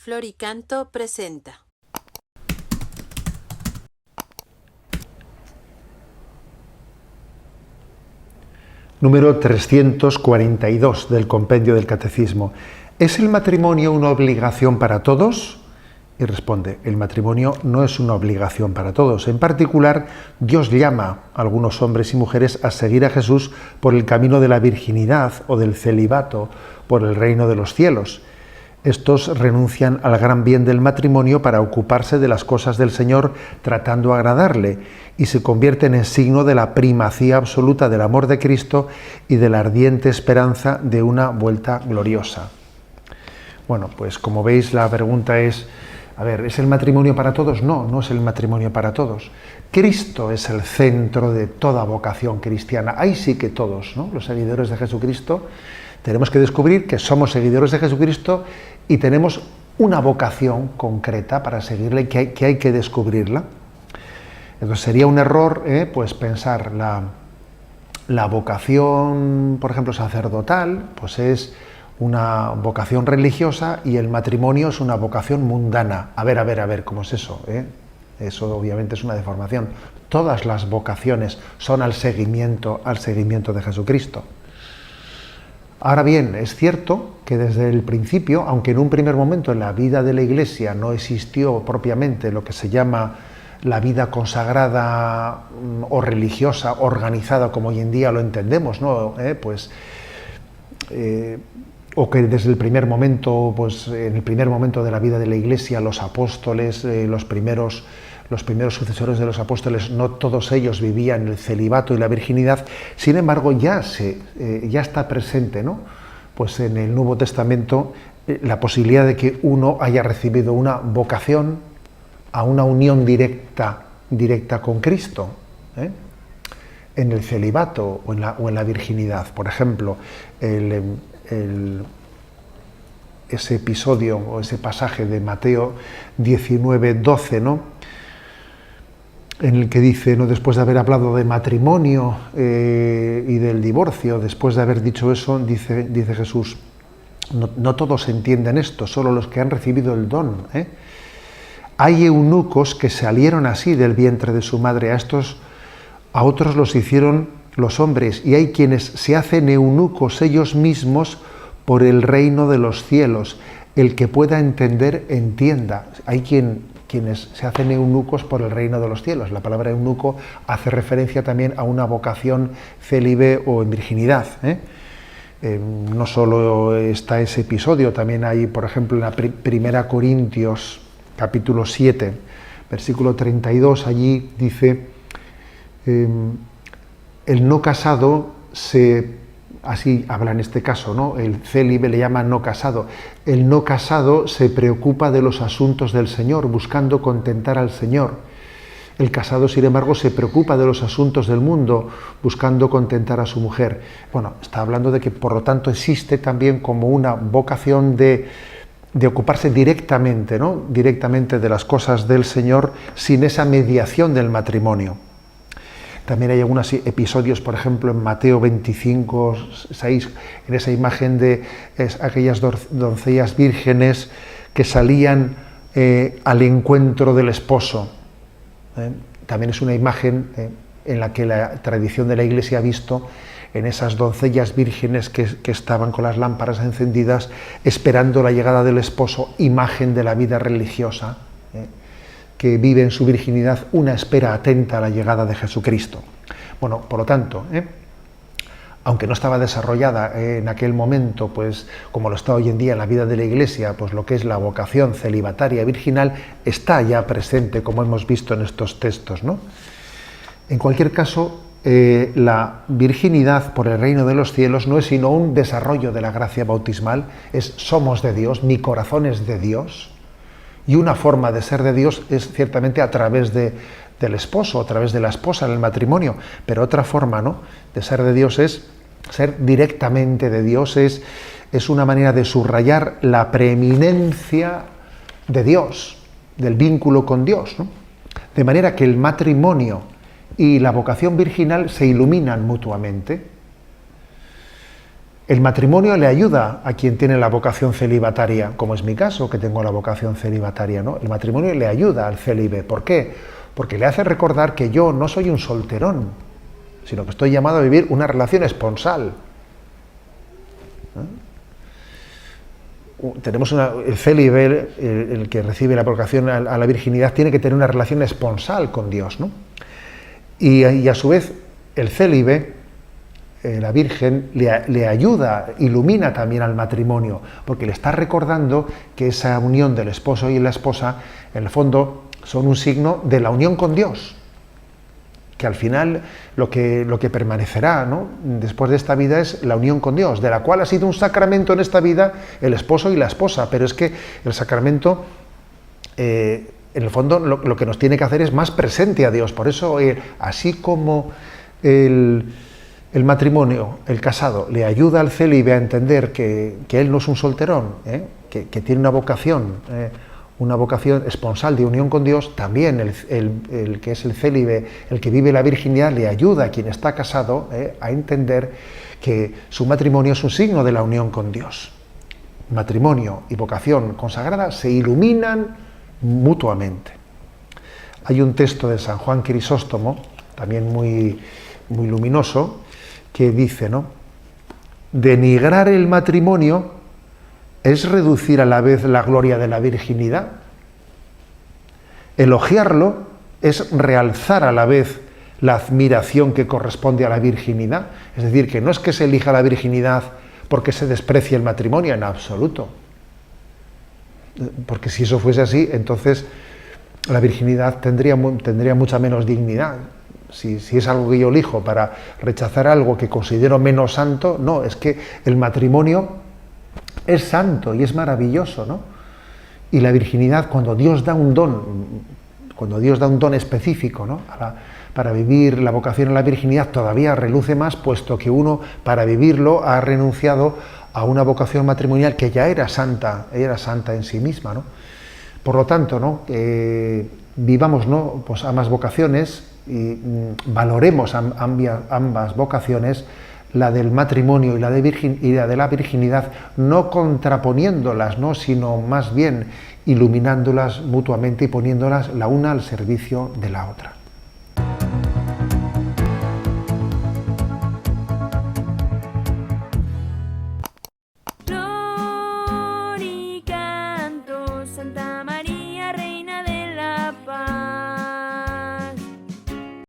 Flor y Canto presenta. Número 342 del Compendio del Catecismo. ¿Es el matrimonio una obligación para todos? Y responde, el matrimonio no es una obligación para todos. En particular, Dios llama a algunos hombres y mujeres a seguir a Jesús por el camino de la virginidad o del celibato, por el reino de los cielos. Estos renuncian al gran bien del matrimonio para ocuparse de las cosas del Señor, tratando de agradarle, y se convierten en signo de la primacía absoluta del amor de Cristo y de la ardiente esperanza de una vuelta gloriosa. Bueno, pues como veis, la pregunta es, ¿es el matrimonio para todos? No, no es el matrimonio para todos. Cristo es el centro de toda vocación cristiana. Ahí sí que todos, ¿no?, los seguidores de Jesucristo, tenemos que descubrir que somos seguidores de Jesucristo y tenemos una vocación concreta para seguirle, que hay que descubrirla. Entonces sería un error pues pensar la vocación, por ejemplo, sacerdotal, pues es una vocación religiosa y el matrimonio es una vocación mundana. A ver, ¿cómo es eso? Eso obviamente es una deformación. Todas las vocaciones son al seguimiento de Jesucristo. Ahora bien, es cierto que desde el principio, aunque en un primer momento en la vida de la Iglesia no existió propiamente lo que se llama la vida consagrada o religiosa organizada como hoy en día lo entendemos, ¿no? O que desde el primer momento, pues en el primer momento de la vida de la Iglesia, los apóstoles, los primeros sucesores de los apóstoles, no todos ellos vivían el celibato y la virginidad. Sin embargo, ya está presente, ¿no?, pues en el Nuevo Testamento la posibilidad de que uno haya recibido una vocación a una unión directa con Cristo, en el celibato o en la virginidad. Por ejemplo, ese episodio o ese pasaje de Mateo 19:12, ¿no?, en el que dice, ¿no?, después de haber hablado de matrimonio y del divorcio, después de haber dicho eso, dice Jesús, no todos entienden esto, solo los que han recibido el don. Hay eunucos que salieron así del vientre de su madre, a otros los hicieron los hombres, y hay quienes se hacen eunucos ellos mismos por el reino de los cielos. El que pueda entender, entienda. Hay quienes se hacen eunucos por el reino de los cielos. La palabra eunuco hace referencia también a una vocación célibe o en virginidad. No solo está ese episodio, también hay, por ejemplo, en la Primera Corintios, capítulo 7, versículo 32, allí dice, el no casado así habla en este caso, ¿no?, el célibe le llama no casado. El no casado se preocupa de los asuntos del Señor, buscando contentar al Señor. El casado, sin embargo, se preocupa de los asuntos del mundo, buscando contentar a su mujer. Bueno, está hablando de que, por lo tanto, existe también como una vocación de ocuparse directamente, ¿no?, directamente de las cosas del Señor, sin esa mediación del matrimonio. También hay algunos episodios, por ejemplo, en Mateo 25:6, en esa imagen de aquellas doncellas vírgenes que salían al encuentro del esposo. También es una imagen en la que la tradición de la Iglesia ha visto en esas doncellas vírgenes que estaban con las lámparas encendidas esperando la llegada del esposo, imagen de la vida religiosa, que vive en su virginidad una espera atenta a la llegada de Jesucristo. Bueno, por lo tanto, aunque no estaba desarrollada en aquel momento, pues como lo está hoy en día en la vida de la Iglesia, pues lo que es la vocación celibataria virginal está ya presente, como hemos visto en estos textos, ¿no? En cualquier caso, la virginidad por el reino de los cielos no es sino un desarrollo de la gracia bautismal, somos de Dios, mi corazón es de Dios. Y una forma de ser de Dios es ciertamente a través del esposo, a través de la esposa en el matrimonio, pero otra forma, ¿no?, de ser de Dios es ser directamente de Dios, es una manera de subrayar la preeminencia de Dios, del vínculo con Dios, ¿no? De manera que el matrimonio y la vocación virginal se iluminan mutuamente. El matrimonio le ayuda a quien tiene la vocación celibataria, como es mi caso, que tengo la vocación celibataria, ¿no? El matrimonio le ayuda al célibe. ¿Por qué? Porque le hace recordar que yo no soy un solterón, sino que estoy llamado a vivir una relación esponsal. Tenemos el célibe, el que recibe la vocación a la virginidad, tiene que tener una relación esponsal con Dios, ¿no? Y a su vez, el célibe, la Virgen, le ayuda, ilumina también al matrimonio, porque le está recordando que esa unión del esposo y la esposa, en el fondo, son un signo de la unión con Dios, que al final lo que permanecerá, ¿no?, después de esta vida es la unión con Dios, de la cual ha sido un sacramento en esta vida el esposo y la esposa, pero es que el sacramento, en el fondo, lo que nos tiene que hacer es más presente a Dios. Por eso, así como el matrimonio, el casado, le ayuda al célibe a entender que él no es un solterón, que tiene una vocación esponsal de unión con Dios, también el que es el célibe, el que vive la virginidad, le ayuda a quien está casado a entender que su matrimonio es un signo de la unión con Dios. Matrimonio y vocación consagrada se iluminan mutuamente. Hay un texto de San Juan Crisóstomo, también muy, muy luminoso, que dice, ¿no?: denigrar el matrimonio es reducir a la vez la gloria de la virginidad. Elogiarlo es realzar a la vez la admiración que corresponde a la virginidad. Es decir, que no es que se elija la virginidad porque se desprecie el matrimonio, en absoluto. Porque si eso fuese así, entonces la virginidad tendría mucha menos dignidad. Si es algo que yo elijo para rechazar algo que considero menos santo, no, es que el matrimonio es santo y es maravilloso, ¿no? Y la virginidad, cuando Dios da un don específico, ¿no?, para vivir la vocación a la virginidad, todavía reluce más, puesto que uno, para vivirlo, ha renunciado a una vocación matrimonial que ya era santa en sí misma, ¿no? Por lo tanto, ¿no?, vivamos, ¿no?, pues ambas vocaciones y valoremos ambas vocaciones, la del matrimonio y la de la virginidad, no contraponiéndolas, ¿no?, sino más bien iluminándolas mutuamente y poniéndolas la una al servicio de la otra.